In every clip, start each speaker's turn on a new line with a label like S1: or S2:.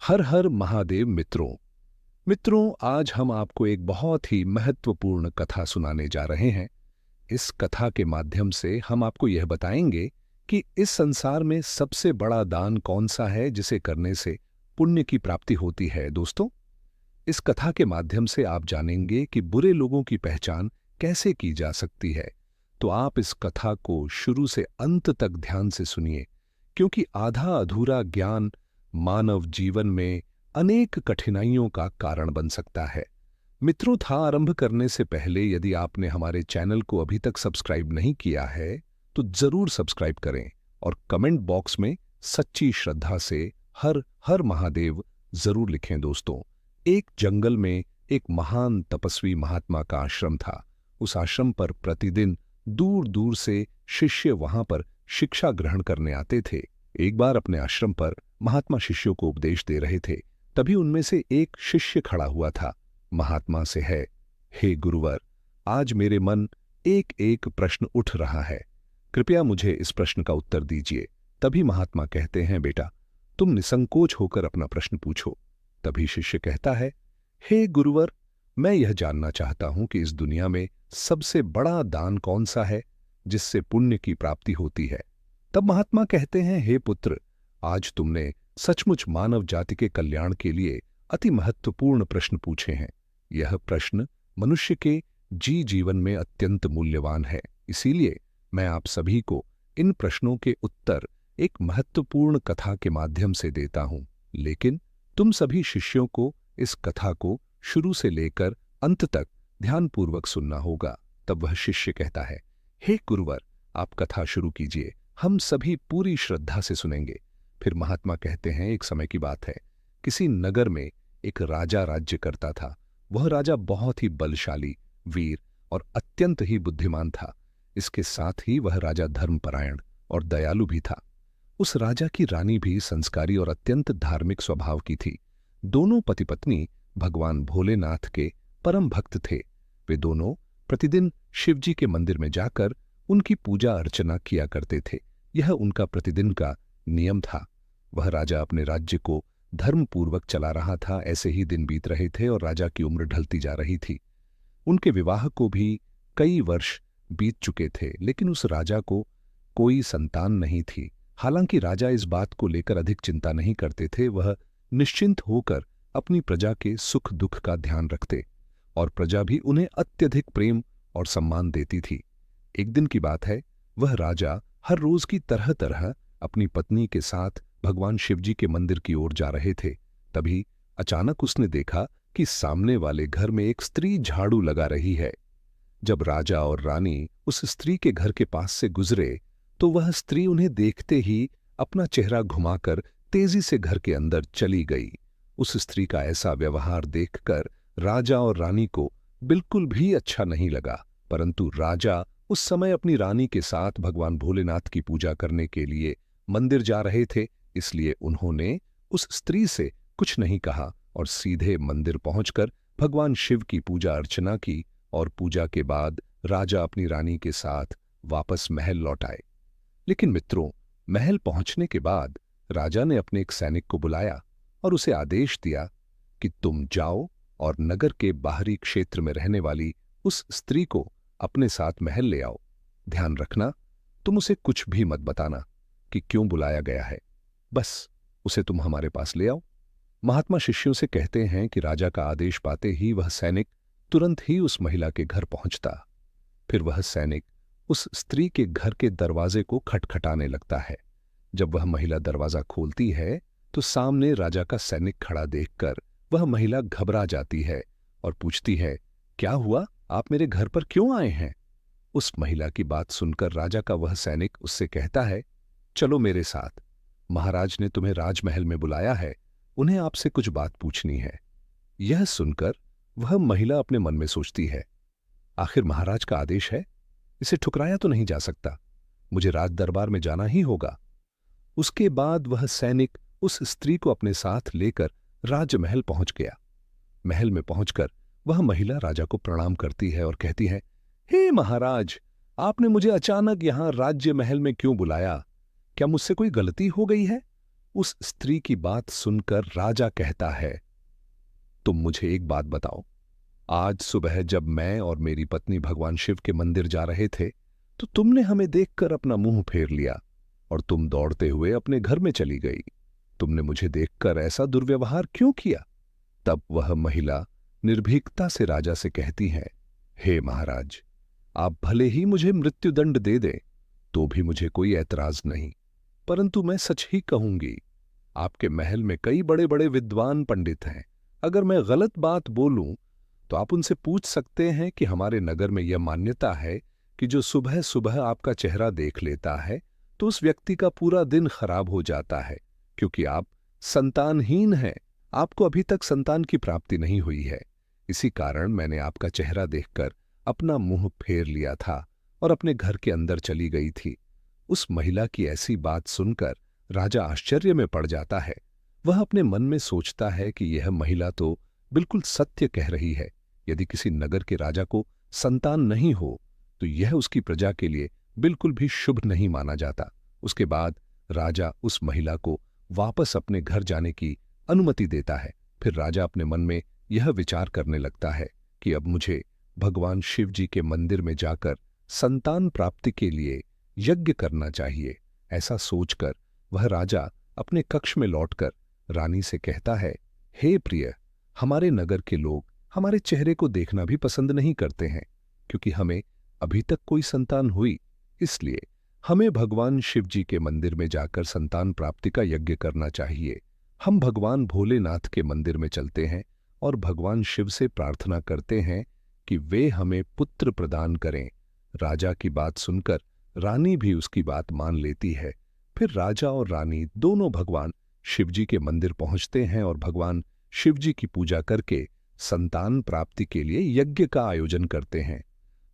S1: हर हर महादेव मित्रों, आज हम आपको एक बहुत ही महत्वपूर्ण कथा सुनाने जा रहे हैं। इस कथा के माध्यम से हम आपको यह बताएंगे कि इस संसार में सबसे बड़ा दान कौन सा है जिसे करने से पुण्य की प्राप्ति होती है। दोस्तों, इस कथा के माध्यम से आप जानेंगे कि बुरे लोगों की पहचान कैसे की जा सकती है। तो आप इस कथा को शुरू से अंत तक ध्यान से सुनिए, क्योंकि आधा अधूरा ज्ञान मानव जीवन में अनेक कठिनाइयों का कारण बन सकता है। मित्रों, था आरंभ करने से पहले यदि आपने हमारे चैनल को अभी तक सब्सक्राइब नहीं किया है तो जरूर सब्सक्राइब करें और कमेंट बॉक्स में सच्ची श्रद्धा से हर हर महादेव जरूर लिखें। दोस्तों, एक जंगल में एक महान तपस्वी महात्मा का आश्रम था। उस आश्रम पर प्रतिदिन दूर दूर से शिष्य वहां पर शिक्षा ग्रहण करने आते थे। एक बार अपने आश्रम पर महात्मा शिष्यों को उपदेश दे रहे थे। तभी उनमें से एक शिष्य खड़ा हुआ था। महात्मा से है, हे गुरुवर, आज मेरे मन एक एक प्रश्न उठ रहा है, कृपया मुझे इस प्रश्न का उत्तर दीजिए। तभी महात्मा कहते हैं, बेटा, तुम निसंकोच होकर अपना प्रश्न पूछो। तभी शिष्य कहता है, हे गुरुवर, मैं यह जानना चाहता हूं कि इस दुनिया में सबसे बड़ा दान कौन सा है जिससे पुण्य की प्राप्ति होती है। तब महात्मा कहते हैं, हे पुत्र, आज तुमने सचमुच मानव जाति के कल्याण के लिए अति महत्वपूर्ण प्रश्न पूछे हैं। यह प्रश्न मनुष्य के जीवन में अत्यंत मूल्यवान है। इसीलिए मैं आप सभी को इन प्रश्नों के उत्तर एक महत्वपूर्ण कथा के माध्यम से देता हूं। लेकिन तुम सभी शिष्यों को इस कथा को शुरू से लेकर अंत तक ध्यानपूर्वक सुनना होगा। तब वह शिष्य कहता है, हे गुरुवर, आप कथा शुरू कीजिए, हम सभी पूरी श्रद्धा से सुनेंगे। फिर महात्मा कहते हैं, एक समय की बात है, किसी नगर में एक राजा राज्य करता था। वह राजा बहुत ही बलशाली, वीर और अत्यंत ही बुद्धिमान था। इसके साथ ही वह राजा धर्मपरायण और दयालु भी था। उस राजा की रानी भी संस्कारी और अत्यंत धार्मिक स्वभाव की थी। दोनों पति पत्नी भगवान भोलेनाथ के परम भक्त थे। वे दोनों प्रतिदिन शिवजी के मंदिर में जाकर उनकी पूजा अर्चना किया करते थे। यह उनका प्रतिदिन का नियम था। वह राजा अपने राज्य को धर्मपूर्वक चला रहा था। ऐसे ही दिन बीत रहे थे और राजा की उम्र ढलती जा रही थी। उनके विवाह को भी कई वर्ष बीत चुके थे, लेकिन उस राजा को कोई संतान नहीं थी। हालांकि राजा इस बात को लेकर अधिक चिंता नहीं करते थे। वह निश्चिंत होकर अपनी प्रजा के सुख दुख का ध्यान रखते और प्रजा भी उन्हें अत्यधिक प्रेम और सम्मान देती थी। एक दिन की बात है, वह राजा हर रोज की तरह तरह अपनी पत्नी के साथ भगवान शिवजी के मंदिर की ओर जा रहे थे। तभी अचानक उसने देखा कि सामने वाले घर में एक स्त्री झाड़ू लगा रही है। जब राजा और रानी उस स्त्री के घर के पास से गुजरे तो वह स्त्री उन्हें देखते ही अपना चेहरा घुमाकर तेजी से घर के अंदर चली गई। उस स्त्री का ऐसा व्यवहार देखकर राजा और रानी को बिल्कुल भी अच्छा नहीं लगा, परंतु राजा उस समय अपनी रानी के साथ भगवान भोलेनाथ की पूजा करने के लिए मंदिर जा रहे थे। इसलिए उन्होंने उस स्त्री से कुछ नहीं कहा और सीधे मंदिर पहुंचकर भगवान शिव की पूजा अर्चना की और पूजा के बाद राजा अपनी रानी के साथ वापस महल लौट आए। लेकिन मित्रों, महल पहुंचने के बाद राजा ने अपने एक सैनिक को बुलाया और उसे आदेश दिया कि तुम जाओ और नगर के बाहरी क्षेत्र में रहने वाली उस स्त्री को अपने साथ महल ले आओ। ध्यान रखना, तुम उसे कुछ भी मत बताना कि क्यों बुलाया गया है, बस उसे तुम हमारे पास ले आओ। महात्मा शिष्यों से कहते हैं कि राजा का आदेश पाते ही वह सैनिक तुरंत ही उस महिला के घर पहुंचता। फिर वह सैनिक उस स्त्री के घर के दरवाजे को खटखटाने लगता है। जब वह महिला दरवाजा खोलती है तो सामने राजा का सैनिक खड़ा देखकर वह महिला घबरा जाती है और पूछती है, क्या हुआ, आप मेरे घर पर क्यों आए हैं? उस महिला की बात सुनकर राजा का वह सैनिक उससे कहता है, चलो मेरे साथ, महाराज ने तुम्हें राजमहल में बुलाया है, उन्हें आपसे कुछ बात पूछनी है। यह सुनकर वह महिला अपने मन में सोचती है, आखिर महाराज का आदेश है, इसे ठुकराया तो नहीं जा सकता, मुझे राज दरबार में जाना ही होगा। उसके बाद वह सैनिक उस स्त्री को अपने साथ लेकर राजमहल पहुंच गया। महल में पहुंचकर वह महिला राजा को प्रणाम करती है और कहती है, हे महाराज, आपने मुझे अचानक यहां राज्य महल में क्यों बुलाया? क्या मुझसे कोई गलती हो गई है? उस स्त्री की बात सुनकर राजा कहता है, तुम मुझे एक बात बताओ, आज सुबह जब मैं और मेरी पत्नी भगवान शिव के मंदिर जा रहे थे तो तुमने हमें देखकर अपना मुंह फेर लिया और तुम दौड़ते हुए अपने घर में चली गई। तुमने मुझे देखकर ऐसा दुर्व्यवहार क्यों किया? तब वह महिला निर्भीकता से राजा से कहती है, हे महाराज, आप भले ही मुझे मृत्युदंड दे दें तो भी मुझे कोई ऐतराज नहीं, परंतु मैं सच ही कहूंगी। आपके महल में कई बड़े बड़े विद्वान पंडित हैं। अगर मैं गलत बात बोलूं तो आप उनसे पूछ सकते हैं कि हमारे नगर में यह मान्यता है कि जो सुबह सुबह आपका चेहरा देख लेता है तो उस व्यक्ति का पूरा दिन खराब हो जाता है, क्योंकि आप संतानहीन हैं। आपको अभी तक संतान की प्राप्ति नहीं हुई है। इसी कारण मैंने आपका चेहरा देखकर अपना मुंह फेर लिया था और अपने घर के अंदर चली गई थी। उस महिला की ऐसी बात सुनकर राजा आश्चर्य में पड़ जाता है। वह अपने मन में सोचता है कि यह महिला तो बिल्कुल सत्य कह रही है। यदि किसी नगर के राजा को संतान नहीं हो तो यह उसकी प्रजा के लिए बिल्कुल भी शुभ नहीं माना जाता। उसके बाद राजा उस महिला को वापस अपने घर जाने की अनुमति देता है। फिर राजा अपने मन में यह विचार करने लगता है कि अब मुझे भगवान शिव जी के मंदिर में जाकर संतान प्राप्ति के लिए यज्ञ करना चाहिए। ऐसा सोचकर वह राजा अपने कक्ष में लौटकर रानी से कहता है, हे प्रिय, हमारे नगर के लोग हमारे चेहरे को देखना भी पसंद नहीं करते हैं, क्योंकि हमें अभी तक कोई संतान हुई। इसलिए हमें भगवान शिव जी के मंदिर में जाकर संतान प्राप्ति का यज्ञ करना चाहिए। हम भगवान भोलेनाथ के मंदिर में चलते हैं और भगवान शिव से प्रार्थना करते हैं कि वे हमें पुत्र प्रदान करें। राजा की बात सुनकर रानी भी उसकी बात मान लेती है। फिर राजा और रानी दोनों भगवान शिव जी के मंदिर पहुंचते हैं और भगवान शिव जी की पूजा करके संतान प्राप्ति के लिए यज्ञ का आयोजन करते हैं।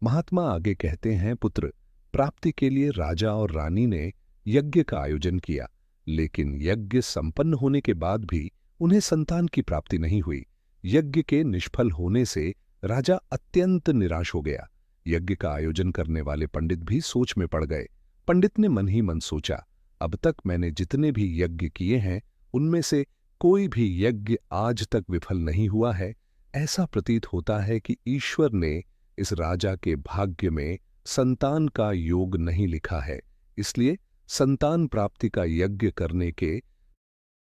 S1: महात्मा आगे कहते हैं, पुत्र प्राप्ति के लिए राजा और रानी ने यज्ञ का आयोजन किया, लेकिन यज्ञ संपन्न होने के बाद भी उन्हें संतान की प्राप्ति नहीं हुई। यज्ञ के निष्फल होने से राजा अत्यंत निराश हो गया। यज्ञ का आयोजन करने वाले पंडित भी सोच में पड़ गए। पंडित ने मन ही मन सोचा, अब तक मैंने जितने भी यज्ञ किए हैं उनमें से कोई भी यज्ञ आज तक विफल नहीं हुआ है। ऐसा प्रतीत होता है कि ईश्वर ने इस राजा के भाग्य में संतान का योग नहीं लिखा है, इसलिए संतान प्राप्ति का यज्ञ करने के